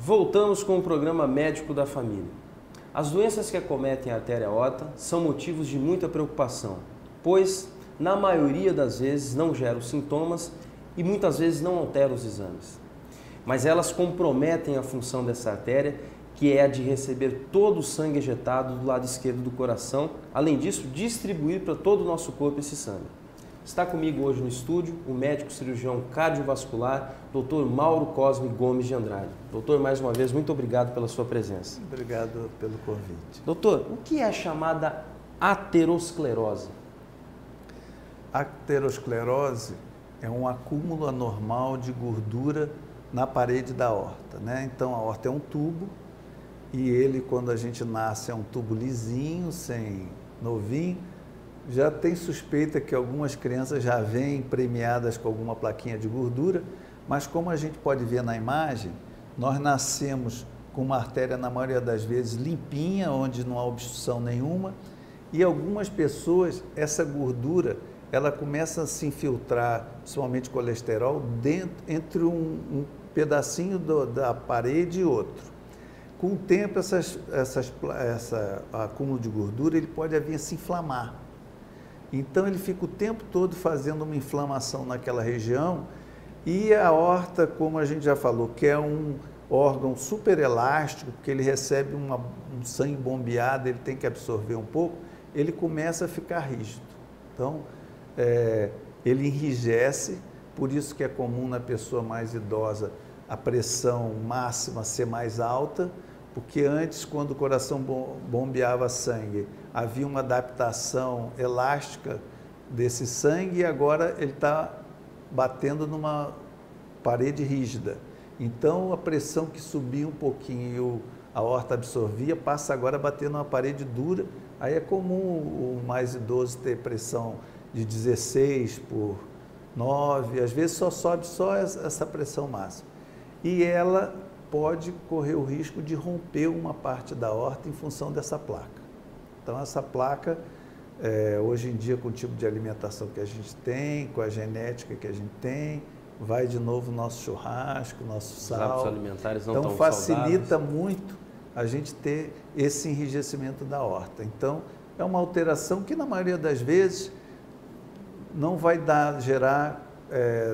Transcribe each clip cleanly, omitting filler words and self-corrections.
Voltamos com o programa Médico da Família. As doenças que acometem a artéria aorta são motivos de muita preocupação, pois, na maioria das vezes, não geram sintomas e muitas vezes não alteram os exames. Mas elas comprometem a função dessa artéria, que é a de receber todo o sangue ejetado do lado esquerdo do coração, além disso, distribuir para todo o nosso corpo esse sangue. Está comigo hoje no estúdio o médico cirurgião cardiovascular, Dr. Mauro Cosme Gomes de Andrade. Doutor, mais uma vez, muito obrigado pela sua presença. Obrigado pelo convite. Doutor, o que é a chamada aterosclerose? A aterosclerose é um acúmulo anormal de gordura na parede da aorta, né? Então, a aorta é um tubo e ele, quando a gente nasce, é um tubo lisinho, sem novinho. Já tem suspeita que algumas crianças já vêm premiadas com alguma plaquinha de gordura, mas como a gente pode ver na imagem, nós nascemos com uma artéria, na maioria das vezes, limpinha, onde não há obstrução nenhuma, e algumas pessoas, essa gordura, ela começa a se infiltrar, principalmente colesterol, entre um pedacinho da parede e outro. Com o tempo, esse acúmulo de gordura, ele pode vir a se inflamar. Então, ele fica o tempo todo fazendo uma inflamação naquela região e a aorta, como a gente já falou, que é um órgão super elástico, porque ele recebe um sangue bombeado, ele tem que absorver um pouco, ele começa a ficar rígido. Então, ele enrijece, por isso que é comum na pessoa mais idosa a pressão máxima ser mais alta, porque antes, quando o coração bombeava sangue, havia uma adaptação elástica desse sangue e agora ele está batendo numa parede rígida. Então, a pressão que subia um pouquinho e a aorta absorvia, passa agora a bater numa parede dura. Aí é comum o mais idoso ter pressão de 16 por 9, às vezes só sobe só essa pressão máxima. E ela pode correr o risco de romper uma parte da aorta em função dessa placa. Então, essa placa, hoje em dia, com o tipo de alimentação que a gente tem, com a genética que a gente tem, vai de novo o nosso churrasco, nosso sal. Os hábitos alimentares não então, tão saudáveis. facilita muito a gente ter esse enrijecimento da aorta. Então, é uma alteração que, na maioria das vezes, não vai gerar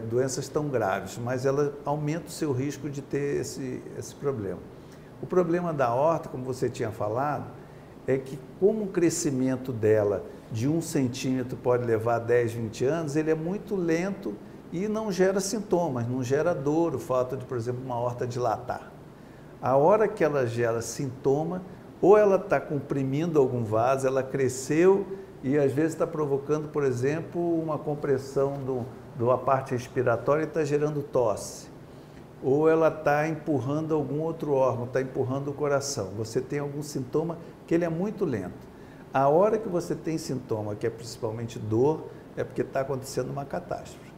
doenças tão graves, mas ela aumenta o seu risco de ter esse problema. O problema da aorta, como você tinha falado, é que como o crescimento dela de 1 centímetro pode levar 10, 20 anos, ele é muito lento e não gera sintomas, não gera dor, o fato de, por exemplo, uma aorta dilatar. A hora que ela gera sintoma, ou ela está comprimindo algum vaso, ela cresceu e às vezes está provocando, por exemplo, uma compressão da parte respiratória e está gerando tosse. Ou ela está empurrando algum outro órgão, está empurrando o coração. Você tem algum sintoma que ele é muito lento. A hora que você tem sintoma, que é principalmente dor, é porque está acontecendo uma catástrofe.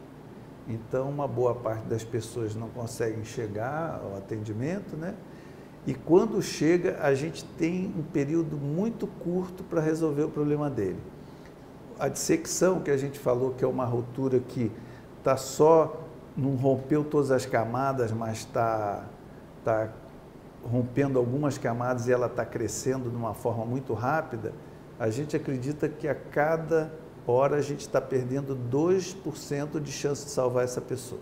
Então, uma boa parte das pessoas não conseguem chegar ao atendimento, né? E quando chega, a gente tem um período muito curto para resolver o problema dele. A dissecção, que a gente falou que é uma ruptura que está só, não rompeu todas as camadas, mas está rompendo algumas camadas e ela está crescendo de uma forma muito rápida, a gente acredita que a cada hora a gente está perdendo 2% de chance de salvar essa pessoa.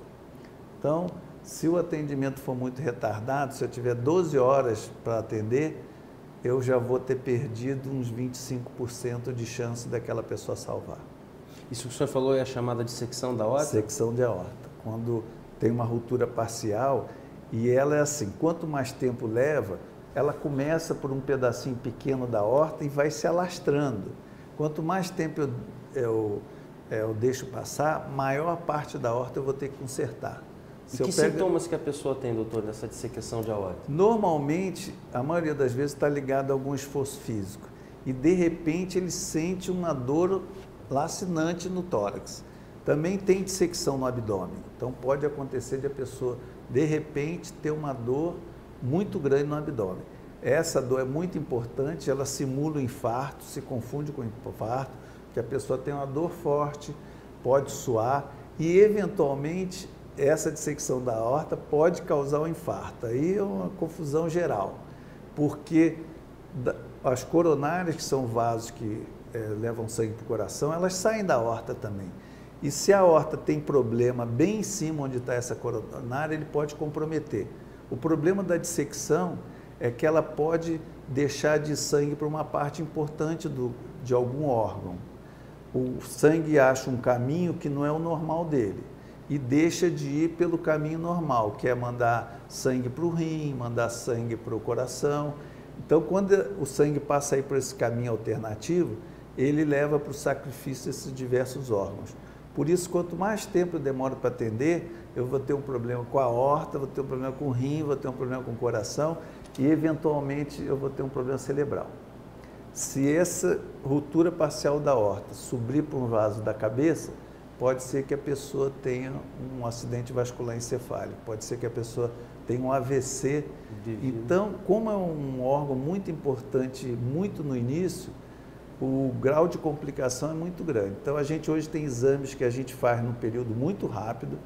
Então, se o atendimento for muito retardado, se eu tiver 12 horas para atender, eu já vou ter perdido uns 25% de chance daquela pessoa salvar. Isso que o senhor falou é a chamada dissecção da aorta? Dissecção de aorta. Quando tem uma ruptura parcial e ela é assim, quanto mais tempo leva, ela começa por um pedacinho pequeno da aorta e vai se alastrando. Quanto mais tempo eu deixo passar, maior parte da aorta eu vou ter que consertar. E que sintomas que a pessoa tem, doutor, nessa dissecação de aorta? Normalmente, a maioria das vezes está ligado a algum esforço físico e de repente ele sente uma dor lacinante no tórax. Também tem dissecção no abdômen, então pode acontecer de a pessoa de repente ter uma dor muito grande no abdômen. Essa dor é muito importante, ela simula o infarto, se confunde com o infarto, que a pessoa tem uma dor forte, pode suar e eventualmente essa dissecção da aorta pode causar um infarto. Aí é uma confusão geral, porque as coronárias, que são vasos que levam sangue para o coração, elas saem da aorta também. E se a aorta tem problema bem em cima onde está essa coronária, ele pode comprometer. O problema da dissecção é que ela pode deixar de sangue para uma parte importante de algum órgão. O sangue acha um caminho que não é o normal dele e deixa de ir pelo caminho normal, que é mandar sangue para o rim, mandar sangue para o coração. Então, quando o sangue passa aí por esse caminho alternativo, ele leva para o sacrifício esses diversos órgãos. Por isso, quanto mais tempo eu demoro para atender, eu vou ter um problema com a aorta, vou ter um problema com o rim, vou ter um problema com o coração e, eventualmente, eu vou ter um problema cerebral. Se essa ruptura parcial da aorta subir para um vaso da cabeça, pode ser que a pessoa tenha um acidente vascular encefálico, pode ser que a pessoa tenha um AVC. Então, como é um órgão muito importante, muito no início, o grau de complicação é muito grande. Então, a gente hoje tem exames que a gente faz num período muito rápido.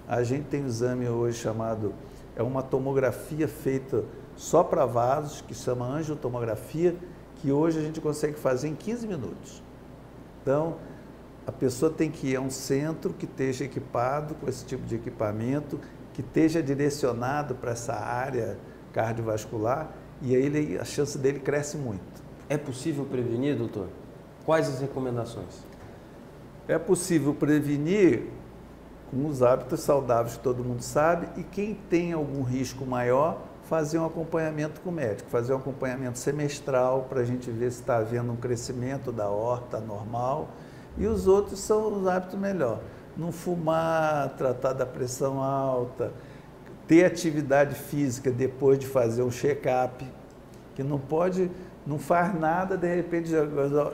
A gente tem um exame hoje chamado, é uma tomografia feita só para vasos, que se chama angiotomografia, que hoje a gente consegue fazer em 15 minutos. Então, a pessoa tem que ir a um centro que esteja equipado com esse tipo de equipamento, que esteja direcionado para essa área cardiovascular, e aí a chance dele cresce muito. É possível prevenir, doutor? Quais as recomendações? É possível prevenir com os hábitos saudáveis que todo mundo sabe, e quem tem algum risco maior, fazer um acompanhamento com o médico, fazer um acompanhamento semestral para a gente ver se está havendo um crescimento da aorta normal, e os outros são os hábitos melhor. Não fumar, tratar da pressão alta, ter atividade física depois de fazer um check-up, que não pode, não faz nada, de repente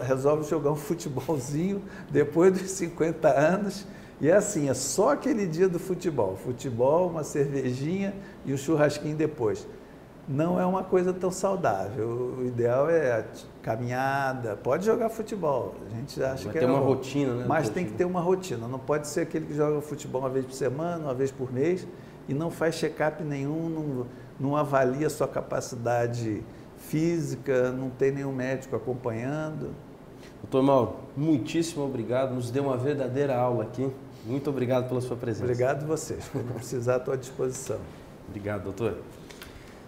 resolve jogar um futebolzinho depois dos 50 anos, e é assim, é só aquele dia do futebol, uma cervejinha e um churrasquinho depois. Não é uma coisa tão saudável. O ideal é caminhada, pode jogar futebol. A gente acha que é uma rotina, né? Mas tem que ter uma rotina. Não pode ser aquele que joga futebol uma vez por semana, uma vez por mês e não faz check-up nenhum, não avalia a sua capacidade física, não tem nenhum médico acompanhando. Doutor Mauro, muitíssimo obrigado. Nos deu uma verdadeira aula aqui. Muito obrigado pela sua presença. Obrigado a vocês. Quando precisar, estou à disposição. Obrigado, doutor.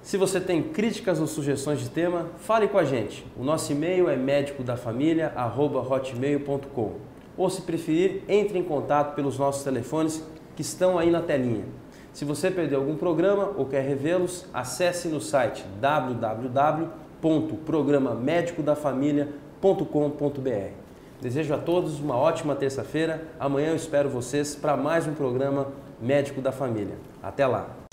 Se você tem críticas ou sugestões de tema, fale com a gente. O nosso e-mail é medicodafamilia@hotmail.com. Ou, se preferir, entre em contato pelos nossos telefones que estão aí na telinha. Se você perdeu algum programa ou quer revê-los, acesse no site www.programamedicodafamilia.com.br. Desejo a todos uma ótima terça-feira. Amanhã eu espero vocês para mais um programa Médico da Família. Até lá!